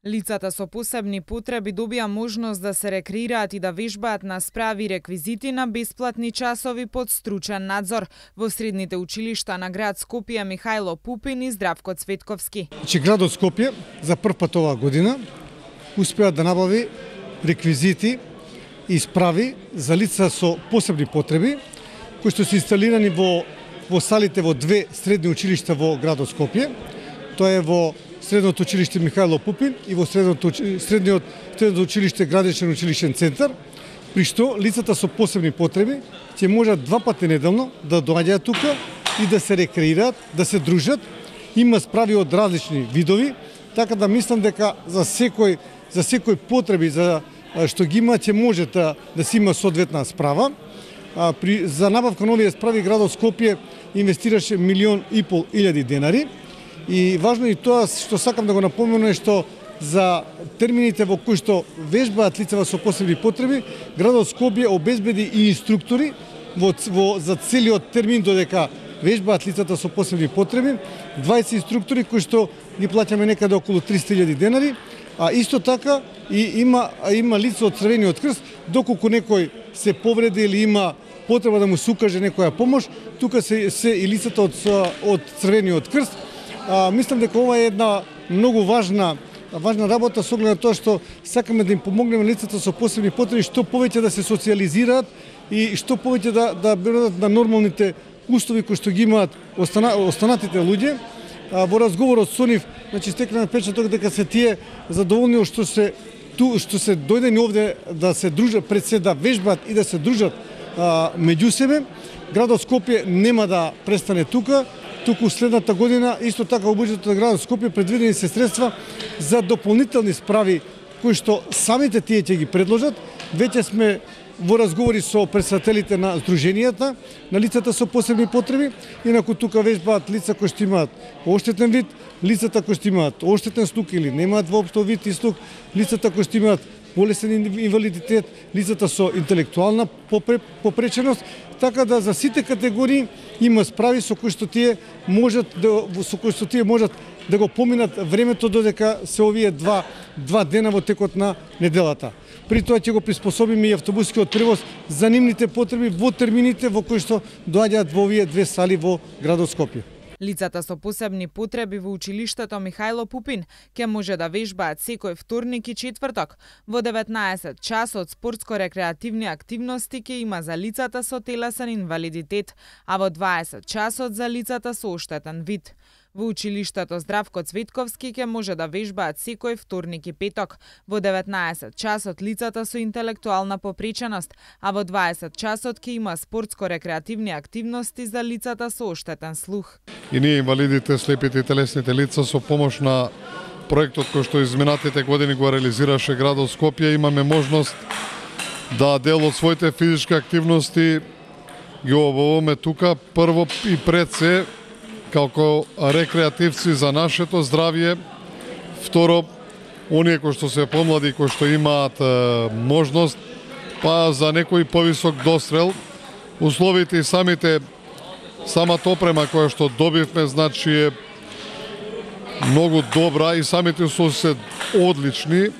Лицата со посебни потреби добија можност да се рекреираат и да вежбаат на справи реквизити на бесплатни часови под стручен надзор во средните училишта на град Скопје Михајло Пупин и Здравко Цветковски. Градот Скопје за прв пат оваа година успеа да набави реквизити и справи за лица со посебни потреби кои што се инсталирани во салите во две средни училишта во градот Скопје. Тоа е во Средното училиште Михајло Пупин и во средното училиште Градичен училишен центар, при што лицата со посебни потреби ќе можат 2 пати неделно да доаѓаат тука и да се рекреираат, да се дружат. Има справи од различни видови, така да мислам дека за секој потреби за што ги има ќе може да се има соодветна справа. За набавка на овие справи градот Скопје инвестираше 1,5 милиони денари. И важно и тоа што сакам да го напоменам е што за термините во кои што вежбаат лицата со посебни потреби, градот Скопје обезбеди и инструктори за целиот термин додека вежбаат лицата со посебни потреби, 20 инструктори кои што ги плаќаме некаде околу 300.000 денари, а исто така и има лица од Црвениот крст, доколку некој се повреди или има потреба да му се укаже некоја помош, тука се и лицата од Црвениот крст. Мислам дека ова е една многу важна работа со оглед на тоа што сакаме да им помогнеме лицата со посебни потреби што повеќе да се социјализираат и што повеќе да бидат на нормалните услови кои што ги имаат останатите луѓе. Во разговорот со нив, стекнаме впечаток дека се тие задоволни што се дојдени овде да се дружат, пред се да вежбаат и да се дружат меѓу себе. Градот Скопје нема да престане тука. Туку следната година, исто така во буџетот на градот Скопје предвидени се средства за дополнителни справи кои што самите тие ќе ги предложат. Веќе сме во разговори со претседателите на здруженијата на лицата со посебни потреби, инаку тука вежбаат лица кои што имаат оштетен вид, лицата кои што имаат оштетен слух или немаат воопшто вид и слух, лицата кои што имаат болесен инвалидитет, лицата со интелектуална попреченост, така да за сите категории има справи со кои што тие можат да го поминат времето додека се овие два дена во текот на неделата. При тоа ќе го приспособиме и автобускиот превоз за нивните потреби во термините во кои што доаѓаат во овие две сали во градот Скопје. Лицата со посебни потреби во училиштето Михајло Пупин ќе може да вежбаат секој вторник и четврток. Во 19 часот спортско-рекреативни активности ќе има за лицата со телесен инвалидитет, а во 20 часот за лицата со оштетен вид. Во училиштето Здравко Цветковски ќе може да вежбаат секој вторник и петок. Во 19 часот лицата со интелектуална попреченост, а во 20 часот ќе има спортско-рекреативни активности за лицата со оштетен слух. И ние инвалидите, слепите и телесните лица со помош на проектот кој што изминатите години го реализираше градот Скопје, имаме можност да дел од своите физички активности ги обавуваме тука, прво и пред се како рекреативци за нашето здравје, второ, оние кои што се помлади, кои што имаат можност, па за некој повисок дострел, условите и самата опрема која што добивме, значи е многу добра и самите услови се одлични.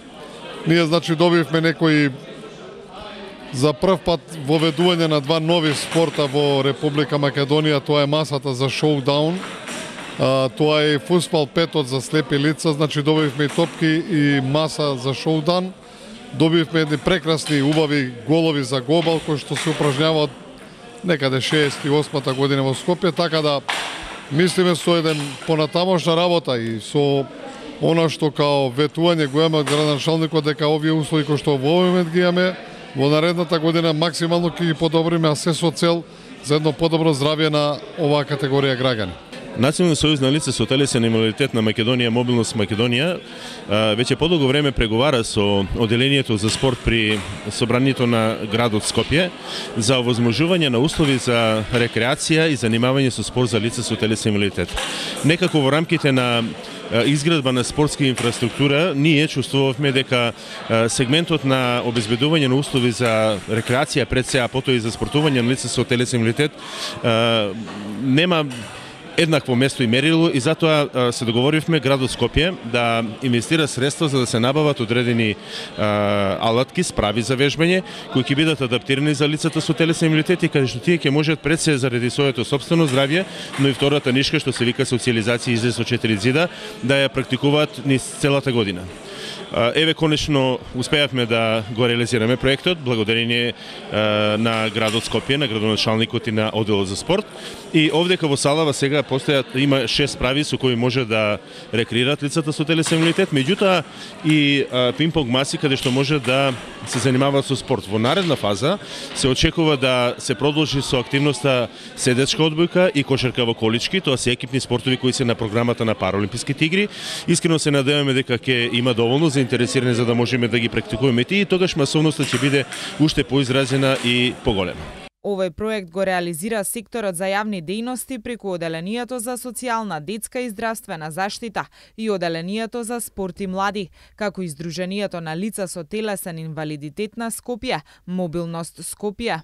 Ние, значи, добивме некои за прв пат воведување на 2 нови спорта во Република Македонија, тоа е масата за шоудаун, тоа е фудбал 5 за слепи лица, значи добивме и топки и маса за шоудаун, добивме едни прекрасни убави голови за гобал кои што се упражняваат некаде 68-та година во Скопје, така да мислиме со еден понатамошна работа и со она што као ветување го имаме од градоначалникот дека овие услови кои што во овој момент ги имаме во наредната година максимално ќе ги подобриме, а се со цел за едно подобро здравје на оваа категорија граѓани. Националниот сојуз на лица со телесен инвалидитет на Македонија, Мобилност Македонија, веќе подолго време преговара со одделението за спорт при собранието на градот Скопје за овозможување на услови за рекреација и занимавање со спорт за лица со телесен инвалидитет. Некако во рамките на изградба на спортска инфраструктура, ние чувствувавме дека сегментот на обезбедување на услови за рекреација пред се, а потоа и за спортување на лица со телесен инвалидитет нема еднакво место и мерило и затоа се договоривме градот Скопје да инвестира средства за да се набават одредени алатки, справи за вежбање кои ќе бидат адаптирани за лицата со телесен инвалидитет и каде што тие ќе можат пред се заради своето сопствено здравје, но и втората нишка што се вика социјализација излез со 4 зида да ја практикуваат низ целата година. Еве конечно успеавме да го реализираме проектот благодарение на градот Скопје, на градоначалникот и на одделот за спорт. И овдека во Салава сега има 6 справи со кои може да рекреираат лицата со телесен инвалидитет, меѓутоа и пинг-понг маси каде што може да се занимаваат со спорт. Во наредна фаза се очекува да се продолжи со активноста седечка одбојка и кошарка во колички, тоа се екипни спортови кои се на програмата на Параолимписките игри. Искрено се надеваме дека ќе има доволно заинтересирани за да можеме да ги практикуваме и тогаш масовноста ќе биде уште поизразена и поголема. Овој проект го реализира секторот за јавни дејности преку оделението за социјална, детска и здравствена заштита и оделението за спорт и млади, како и Сдруженијето на лица со телесен инвалидитет на Скопје, Мобилност Скопје.